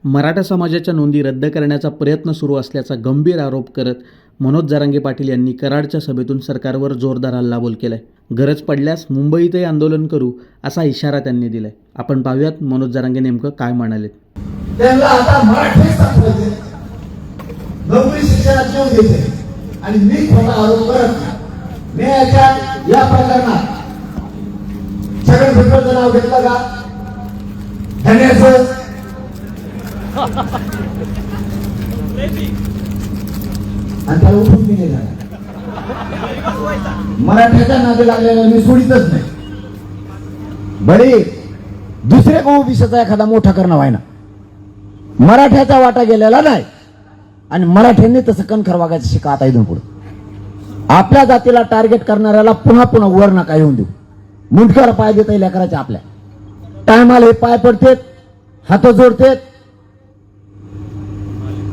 मराठा समाजाच्या नोंदी रद्द करण्याचा प्रयत्न सुरू असल्याचा गंभीर आरोप करत मनोज जरांगे पाटील यांनी कराडच्या सभेतून सरकारवर जोरदार हल्लाबोल केलाय. गरज पडल्यास मुंबईतही आंदोलन करू असा इशारा त्यांनी दिलाय. आपण पाहूयात मनोज जरांगे नेमकं काय म्हणाले. त्यांना आता मराठी सापडते, नोकरी शिक्षणात येऊन घेते आणि मी खोटा आरोप करत मी या प्रकरणात छगन भुजबळचं नाव घेतलं का धन्याचं आणि त्याला उठून मी नाही झाला. मराठ्याच्या नादी लागलेला मी सोडीतच नाही. बरे दुसरे ओबीसीचा एखादा मोठा करणं व्हायना, मराठ्याचा वाटा गेलेला नाही आणि मराठ्यांनी तसं कणखर वागायचं शिका. आता इथून पुढे आपल्या जातीला टार्गेट करणाऱ्याला पुन्हा पुन्हा वर नका येऊन देऊ. मुंडक्यावर पाय देता येईल करायचे. आपल्या टायमाला हे पाय पडतेत, हात जोडतेत,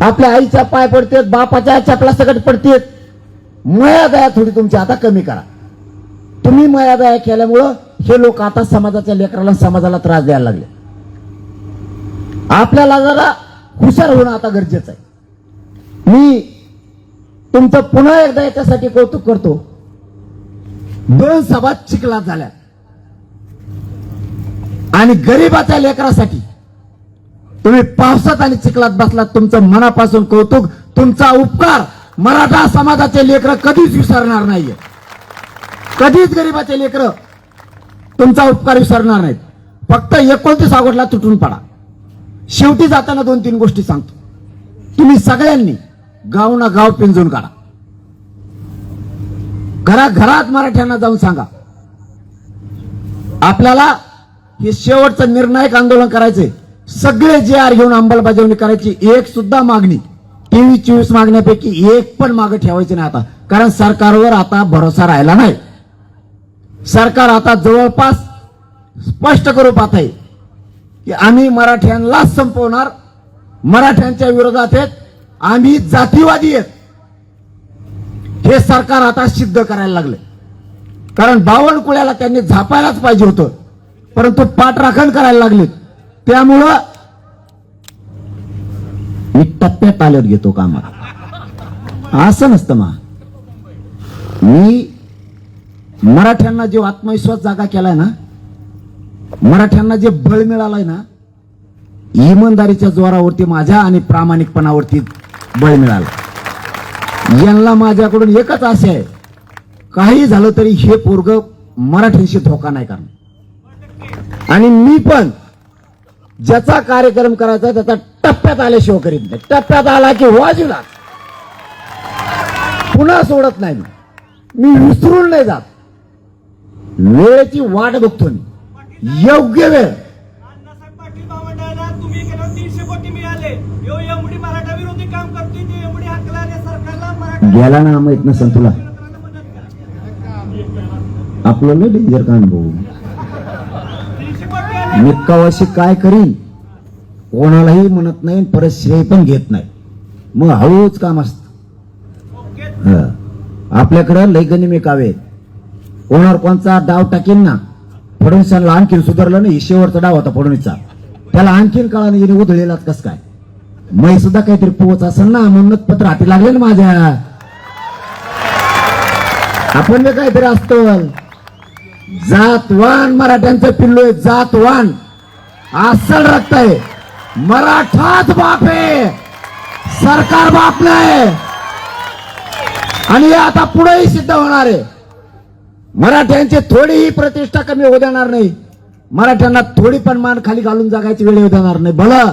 आपल्या आईच्या पाय पडतेत, बापाच्या चपला सकट पडतेत. मया दया थोडी तुमची आता कमी करा. तुम्ही मया दया केल्यामुळं हे लोक आता समाजाच्या लेकराला समाजाला त्रास द्यायला लागले. आपल्याला जरा हुशार होणं आता गरजेचं आहे. मी तुमचं पुन्हा एकदा याच्यासाठी कौतुक करतो. 2 सभा चिखलात झाल्या आणि गरीबाच्या लेकरासाठी तुम्ही पावसात आणि चिखलात बसलात. तुमचं मनापासून कौतुक. तुमचा उपकार मराठा समाजाचे लेकर कधीच विसरणार नाहीये. कधीच गरीबाचे लेकर तुमचा उपकार विसरणार नाहीत. फक्त 29 ऑगस्टला तुटून पडा. शेवटी जाताना 2-3 गोष्टी सांगतो. तुम्ही सगळ्यांनी गाव ना गाव पिंजून काढा. घराघरात मराठ्यांना जाऊन सांगा आपल्याला हे शेवटचं निर्णायक आंदोलन करायचंय. सगळे जे आर घेऊन अंमलबजावणी करायची. एक सुद्धा मागणी 23-24 मागण्यापैकी एक पण मागे ठेवायची नाही आता. कारण सरकारवर आता भरोसा राहिला नाही. सरकार आता जवळपास स्पष्ट करू पाहत आहे की आम्ही मराठ्यांना संपवणार, मराठ्यांच्या विरोधात आहेत, आम्ही जातीवादी आहेत. हे सरकार आता सिद्ध करायला लागले. कारण बावनकुळ्याला त्यांनी झापायलाच पाहिजे होतं, परंतु पाठराखण करायला लागले. त्यामुळं मी टप्प्यात आल्यावर घेतो कामाला. असं नसतं मा. मी मराठ्यांना जो आत्मविश्वास जागा केलाय ना, मराठ्यांना जे बळ मिळालंय ना, इमानदारीच्या जोरावरती माझ्या आणि प्रामाणिकपणावरती बळ मिळालं. यांना माझ्याकडून एकच आशा आहे, काही झालं तरी हे पोरग मराठ्यांशी धोका नाही करणार. आणि मी पण ज्याचा कार्यक्रम करायचा त्याचा टप्प्यात आल्याशिवाय करीत नाही. टप्प्यात आला की वाजूला पुन्हा सोडत नाही. मी विसरून नाही जात. वेळेची वाट बघतो मी. योग्य वेळ गेला ना माहित नसेल तुला. आपलं नाही डेंजर कान भाऊ. मी कवाशी काय करीन कोणालाही म्हणत नाही, परत श्रेय पण घेत नाही. मग हळूच काम असत. आपल्याकडे लय गनिमी कावे. कोणावर कोणचा डाव टाकेन ना, फडणवीसांना आणखीन सुधारलं नाही. शेवटचा डाव होता फडणवीसचा, त्याला आणखीन कळानं येणे उधळलेलाच कस काय. मै सुद्धा काहीतरी पोच असेल ना, म्हणून पत्र हाती लागले ना माझ्या. आपण बी काहीतरी असतो. जातवान मराठ्यांचं पिल्लू आहे. जातवान अस्सल रक्त आहे. मराठाच बाप आहे, सरकार बाप नाही. आणि आता पुढेही सिद्ध होणार आहे. मराठ्यांची थोडीही प्रतिष्ठा कमी होऊ देणार नाही. मराठ्यांना थोडी पण मान खाली घालून जगायची वेळ येऊ देणार नाही. भलं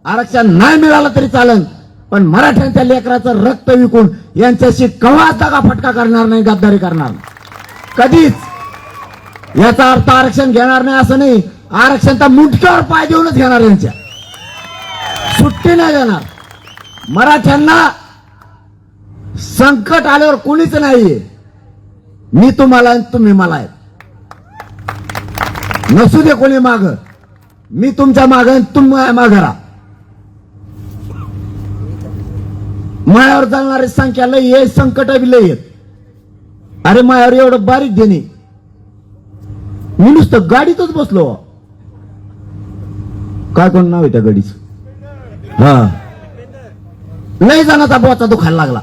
आरक्षण नाही मिळालं तरी चालेल, पण मराठ्यांच्या लेकराचं रक्त विकून यांच्याशी कवाच दगा फटका करणार नाही, गद्दारी करणार नाही कधीच. याचा अर्थ आरक्षण घेणार नाही असं नाही. आरक्षणचा मुंडक्यावर पाय देऊनच घेणार. यांच्या सुट्टी नाही देणार. मराठ्यांना संकट आल्यावर कोणीच नाहीये. मी तुम्हाला तुम्ही मला. नसू दे कोणी माग, मी तुमच्या माग, तुम्ही माग राहा. मायावर जाणारी संख्या लय आहे, संकट बी लय आहेत. अरे मायावर एवढं बारीक देणे. मी नुसतं गाडीतच बसलो. काय कोण नाव आहे त्या गाडीचं? हा लय जणाचा बोचा दुखायला लागला.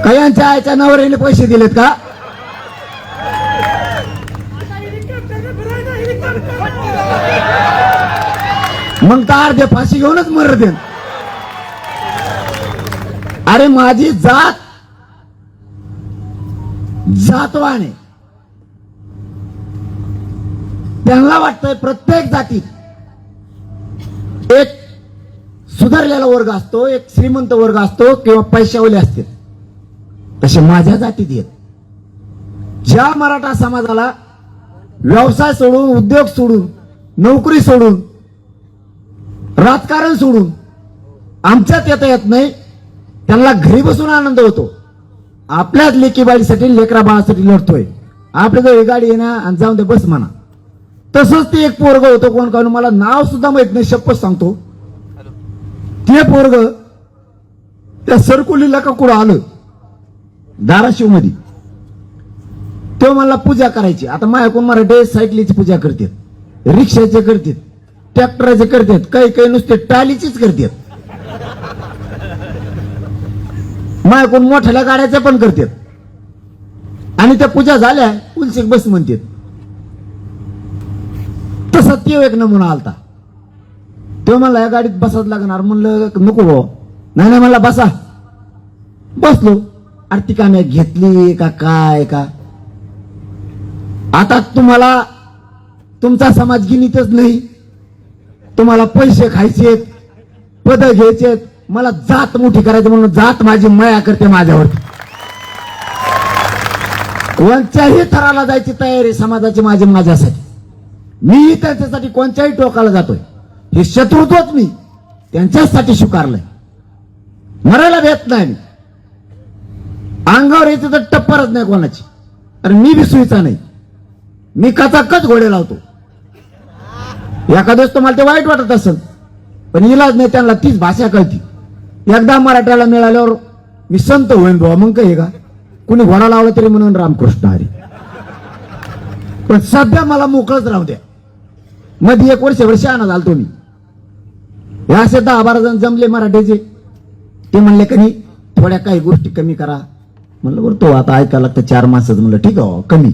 कयांच्या आईच्या नवऱ्याने पैसे दिलेत का? मग तर अर्धे फाशी घेऊनच मरत आहेत. अरे माझी जातवान आहे. त्यांना वाटतंय प्रत्येक जातीत एक सुधारलेला वर्ग असतो, एक श्रीमंत वर्ग असतो किंवा पैशावले असते. तसे माझ्या जातीत आहेत. ज्या मराठा समाजाला व्यवसाय सोडून, उद्योग सोडून, नोकरी सोडून, राजकारण सोडून आमच्यात येत नाही, त्यांना घरी बसून आनंद होतो. आपल्याच लेकीबाळीसाठी, लेकरा बाळासाठी लढतोय. आपल्याजवळ गाडी आहे ना, आणि जाऊन दे बस म्हणा. तसंच ते एक पोरग होतं, कोण काढून मला नाव सुद्धा माहित नाही, शपथ सांगतो. ते पोरग त्या सरकुलीला का कुठं आलं धाराशिव मध्ये. तो मला पूजा करायची. आता माझ्याकडून मराठी सायकलीची पूजा करतात, रिक्षाचे करतात, ट्रॅक्टरचे करतात, काही काही नुसते टालीचीच करतात. माझ्याकडून मोठ्या गाड्याच्या पण करतात. आणि त्या पूजा झाल्या उलसिक बस म्हणतात. तसा तो एक नमुना आलता. तो म्हणला या गाडीत बसाच लागणार. म्हणलं नको भाऊ. नाही म्हणला बसा. बसलो. आरती का नाही घेतली का काय का. आता तुम्हाला तुमचा समाज गिनीतच नाही. तुम्हाला पैसे खायचेत, पद घ्यायचेत. मला जात मोठी करायची म्हणून जात माझी माया करते माझ्यावरती. कोणत्याही थराला जायची तयारी समाजाची माझी माझ्यासाठी. मी त्यांच्यासाठी कोणत्याही टोकाला जातोय. हे शत्रुत्वच मी त्यांच्यासाठी स्वीकारलंय. मरायला देत नाही मी. अंगावर येते तर टप्परच नाही कोणाची. अरे मी विसुईचा नाही. मी कचाकच घोडे लावतो. एखाद्याच तुम्हाला ते वाईट वाटत असेल, पण इलाज नाही. त्यांना तीच भाषा कळती. एकदा मराठ्याला मिळाल्यावर मी संत होईन बाबा. मग काही का कुणी घोडा लावला तरी म्हणून रामकृष्ण हरी. पण सध्या मला मोकळच राहू द्या. मध्ये 1 वर्षभर शहाणा झालतो मी. हे असे 10-12 जण जमले मराठीचे. ते म्हणले कधी थोड्या काही गोष्टी कमी करा. म्हणलं बरं तो आता ऐकायला लागतं 4 मासच. म्हणलं ठीक आहे कमी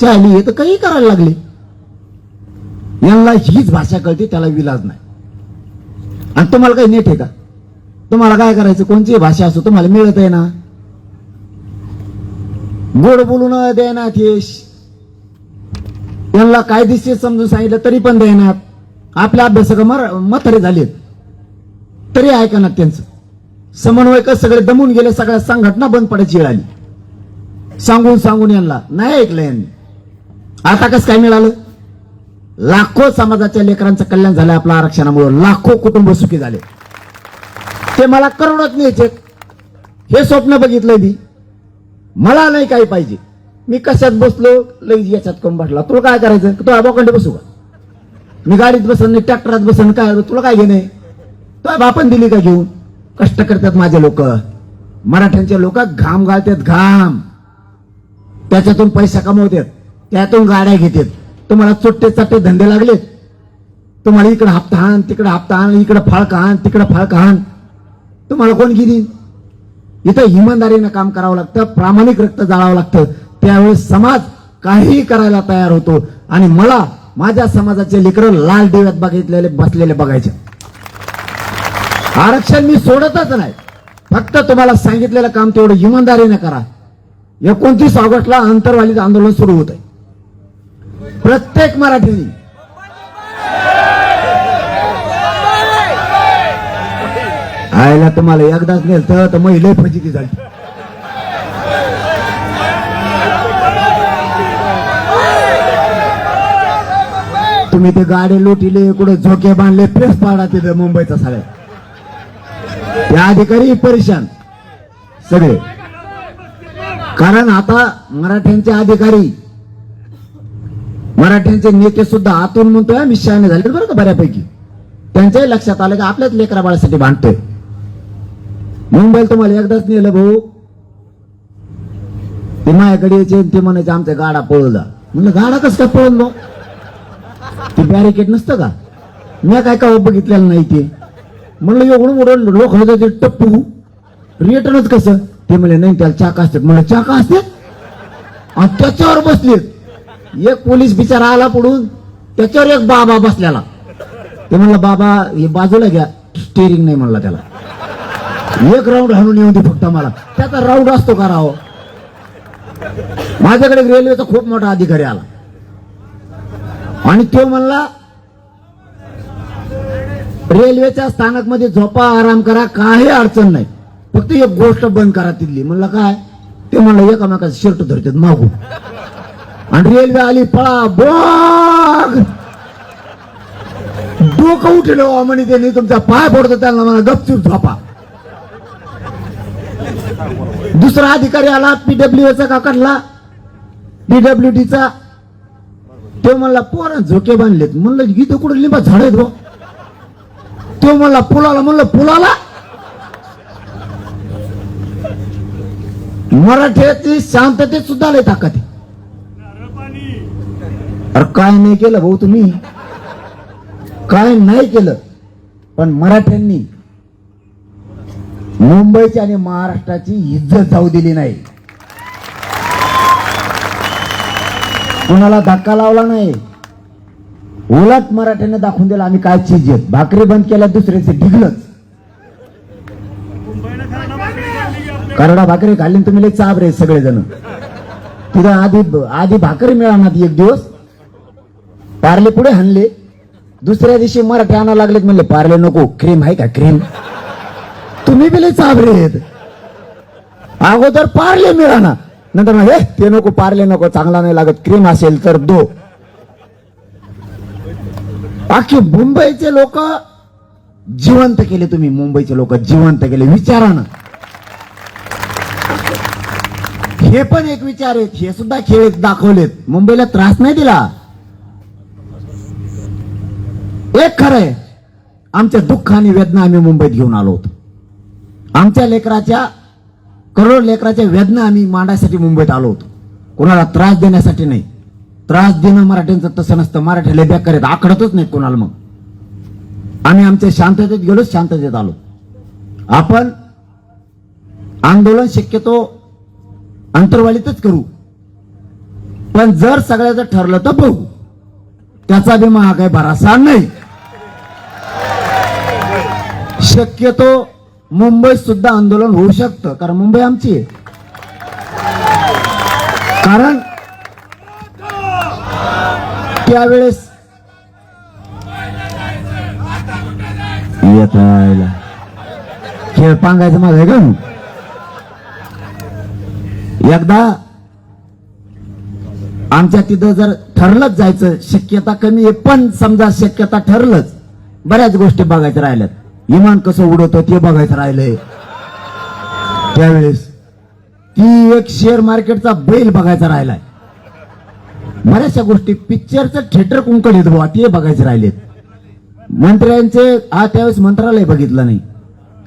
चाली हे तर काही करायला लागले. यांना हीच भाषा कळते, त्याला विलाज नाही. आणि तुम्हाला काही नेट आहे का? तुम्हाला काय करायचं? कोणती भाषा असो तुम्हाला मिळत आहे ना. गोड बोलून देणार ते. यांना कायदेशीर समजून सांगितलं तरी पण देणार. आपल्या अभ्यासक म्हातारे झाले तरी ऐकणार त्यांचं. समन्वयक सगळे दमून गेले. सगळ्या संघटना बंद पडायची वेळ आली. सांगून यांना नाही ऐकलं यांनी. आता कसं काय मिळालं? लाखो समाजाच्या लेकरांचं कल्याण झालं आपल्या आरक्षणामुळे. लाखो कुटुंब सुखी झाले. ते मला करोडच न्यायचे हे स्वप्न बघितलंय मी. मला नाही काही पाहिजे. मी कशात बसलो लगेच याच्यात करून बसला. तुला काय करायचं? तो आबाकडे बसू का? मी गाडीत बसन नाही, ट्रॅक्टरात बसन. काय तुला काय घेणे? तो बापन दिली का घेऊन? कष्ट करतात माझे लोक. मराठ्यांचे लोक घाम घालतात, घाम. त्याच्यातून पैसा कमवतात, त्यातून गाड्या घेतात. तुम्हाला चोट्टे चाटे धंदे लागलेत. तुम्हाला इकडे हप्ता हाण, तिकडे हप्ता हाण, इकडे फाळका हाण, तिकडे फाळका हाण. तुम्हाला कोण गिरी? इथं इमानदारीनं काम करावं लागतं, प्रामाणिक रक्त जाळावं लागतं. त्यावेळेस समाज काही करायला तयार होतो. आणि मला माझ्या समाजाचे लेकरं लाल दिव्यात बघितलेले बसलेले बघायचे. आरक्षण मी सोडतच नाही. फक्त तुम्हाला सांगितलेलं काम तेवढं इमानदारीने करा. 29 ऑगस्टला अंतरवालीचं आंदोलन सुरू होत आहे. प्रत्येक मराठीने आयला तुम्हाला एकदाच नेलं तर महिला फजिती झाली. तुम्ही ते गाडे लोटिले, कुठे झोके बांधले, प्रेस पाडा तिथे मुंबईचा सगळ्या. ते अधिकारी परेशान सगळे. कारण आता मराठ्यांचे अधिकारी, मराठ्यांचे नेते सुद्धा आतून म्हणतोय आम्ही शहाणे झाले बरं का बऱ्यापैकी. त्यांच्याही लक्षात आलं की आपल्याच लेकरा बाळासाठी भांडतोय. मुंबईला तुम्हाला एकदाच नेलं भाऊ. ते माझ्याकडे यायचे, ते म्हणायचे आमचा गाडा पळवला. म्हणलं गाडा कसं काय पळवलो? ते बॅरिकेड नसतं का? मी काय का बघितलेलं नाही ते. म्हणलं एवढं मोठं लोक होतं ते टप्पू रिटर्नच कसं. ते म्हणले नाही त्याला चाका असतात. म्हणलं चाका असतात आणि त्याच्यावर बसलेत. एक पोलीस बिचारा आला पुढून, त्याच्यावर एक बाबा बसलेला. ते म्हणलं बाबा हे बाजूला घ्या, स्टेरिंग नाही म्हणला त्याला. एक राऊंड हाणून येऊन दे फक्त मला. त्याचा राऊंड असतो का राव. माझ्याकडे रेल्वेचा खूप मोठा अधिकारी आला आणि तो म्हणला रेल्वेच्या स्थानक मध्ये झोपा, आराम करा, काही अडचण नाही, फक्त एक गोष्ट बंद करा तिथली. म्हणलं काय. ते म्हणलं एकामेकाचं शर्ट धरतात मागून आणि रेल्वे आली पळा बघ. डोकं उठलं म्हणे त्यांनी, तुमचा पाय पडतो त्यांना मला गपचूप झोपा. दुसरा अधिकारी आला पीडब्ल्यूचा काकडला, पीडब्ल्यूडीचा. तो म्हणला पोरा झोके बांधलेत. म्हणलं गीत कुठे लिंबा झाड आहेत बा. तो म्हणला पुलाला. म्हणलं पुलाला. मराठीची शांततेत सुद्धा लय ताकद आहे. अरे काय नाही केलं भाऊ तुम्ही, काय नाही केलं, पण मराठ्यांनी मुंबईची आणि महाराष्ट्राची इज्जत जाऊ दिली नाही. कुणाला धक्का लावला नाही. उलट मराठ्याने दाखवून दिला आम्ही काय चीज आहेत. भाकरी बंद केल्या दुसऱ्याचे डिगलच. करडा भाकरी खाल्ली तुम्ही लय चाबरे सगळेजण. तिथं आधी भाकरी मिळाणार एक दिवस, पार्ले पुढे हाणले. दुसऱ्या दिवशी मराठी आणायला लागलेत. म्हणले पार्ले नको, क्रीम आहे का क्रीम. तुम्ही बी लय चाबरे आहेत. अगोदर पार्ले मिळाना, नंतर हे ते नको, पार्ले नको, चांगला नाही लागत, क्रीम असेल तर दो. बाकी मुंबईचे लोक जिवंत केले तुम्ही. मुंबईचे लोक जिवंत केले विचारानं. हे पण एक विचार आहेत, हे सुद्धा खेळ दाखवलेत. मुंबईला त्रास नाही दिला. एक खरंय, आमच्या दुःख आणि वेदना आम्ही मुंबईत घेऊन आलो होतो. आमच्या लेकराच्या, करोड लेकराच्या वेदना आम्ही मांडायसाठी मुंबईत आलो होतो. कोणाला त्रास देण्यासाठी नाही. त्रास देणं मराठ्यांचं तसं नसतं. मराठीला बेकार आहेत, आकडतच नाही कोणाला. मग आम्ही आमच्या शांततेत गेलो, शांततेत आलो. आपण आंदोलन शक्यतो अंतर्वालीतच करू, पण जर सगळ्याचं ठरलं तर बघू. त्याचा बी महा काही भरोसा नाही. शक्यतो मुंबईत सुद्धा आंदोलन होऊ शकतं, कारण मुंबई आमची आहे. कारण त्यावेळेस येतायला खेळ पांगायचं माझं आहे का. एकदा आमच्या तिथं जर ठरलंच जायचं, शक्यता कमी आहे, पण समजा शक्यता ठरलंच, बऱ्याच गोष्टी बघायच्या राहिल्यात. विमान कसं उडवतं ते बघायचं राहिलंय. त्यावेळेस ती एक शेअर मार्केटचा बैल बघायचा राहिलाय. बऱ्याचशा गोष्टी, पिक्चरचं थिएटर कुंकड येत बाबा ते बघायचे राहिलेत. मंत्र्यांचे त्यावेळेस मंत्रालय बघितलं नाही.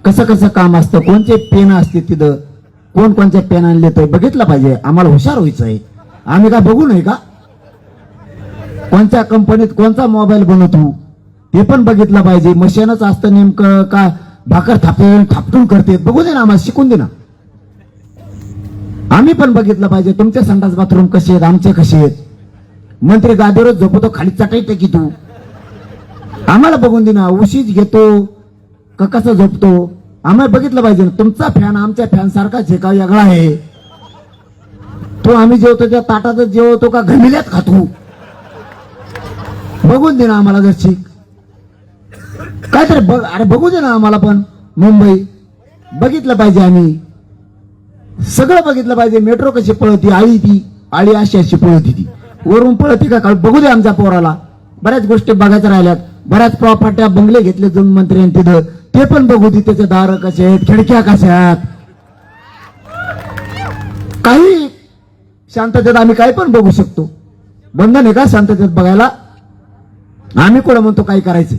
कसं कसं काम असतं, कोणते पेन असते तिथं, कोण कोणत्या पेन आणले तर बघितलं पाहिजे. आम्हाला हुशार व्हायचं आहे. आम्ही काय बघू नये का. कोणत्या कंपनीत कोणता मोबाईल बनवतो ते पण बघितलं पाहिजे. मशीनच असतं नेमकं का भाकर थापटून करते, बघू दे ना, आम्हाला शिकून दे ना. आम्ही पण बघितलं पाहिजे. तुमचे संडास बाथरूम कसे आहेत, आमचे कसे आहेत. मंत्री गादीवरच झोपतो, खाली चटाई टेकी तू, आम्हाला बघून दे ना. उशीच घेतो का कसं झोपतो आम्हाला बघितलं पाहिजे. तुमचा फॅन आमच्या फॅन सारखाच आहे का वेगळा आहे. तो आम्ही जेवतो त्या ताटातच जेवतो का घमिल्यात खातो, बघून दे ना आम्हाला. जर काहीतरी बघ, अरे बघू दे ना आम्हाला पण. मुंबई बघितलं पाहिजे, आम्ही सगळं बघितलं पाहिजे. मेट्रो कशी पळती, आळी अशी अशी पळती, ती वरून पळती का बघू दे आमच्या पोराला. बऱ्याच गोष्टी बघायच्या राहिल्यात. बऱ्याच प्रॉपर्ट्या बंगले घेतले दोन मंत्र्यांनी तिथं, ते पण बघू दे. त्याचे दार कसे आहेत, खिडक्या कशा आहेत. काही शांततेत आम्ही काही पण बघू शकतो. बंधन आहे का शांततेत बघायला. आम्ही कोण म्हणतो काही करायचं.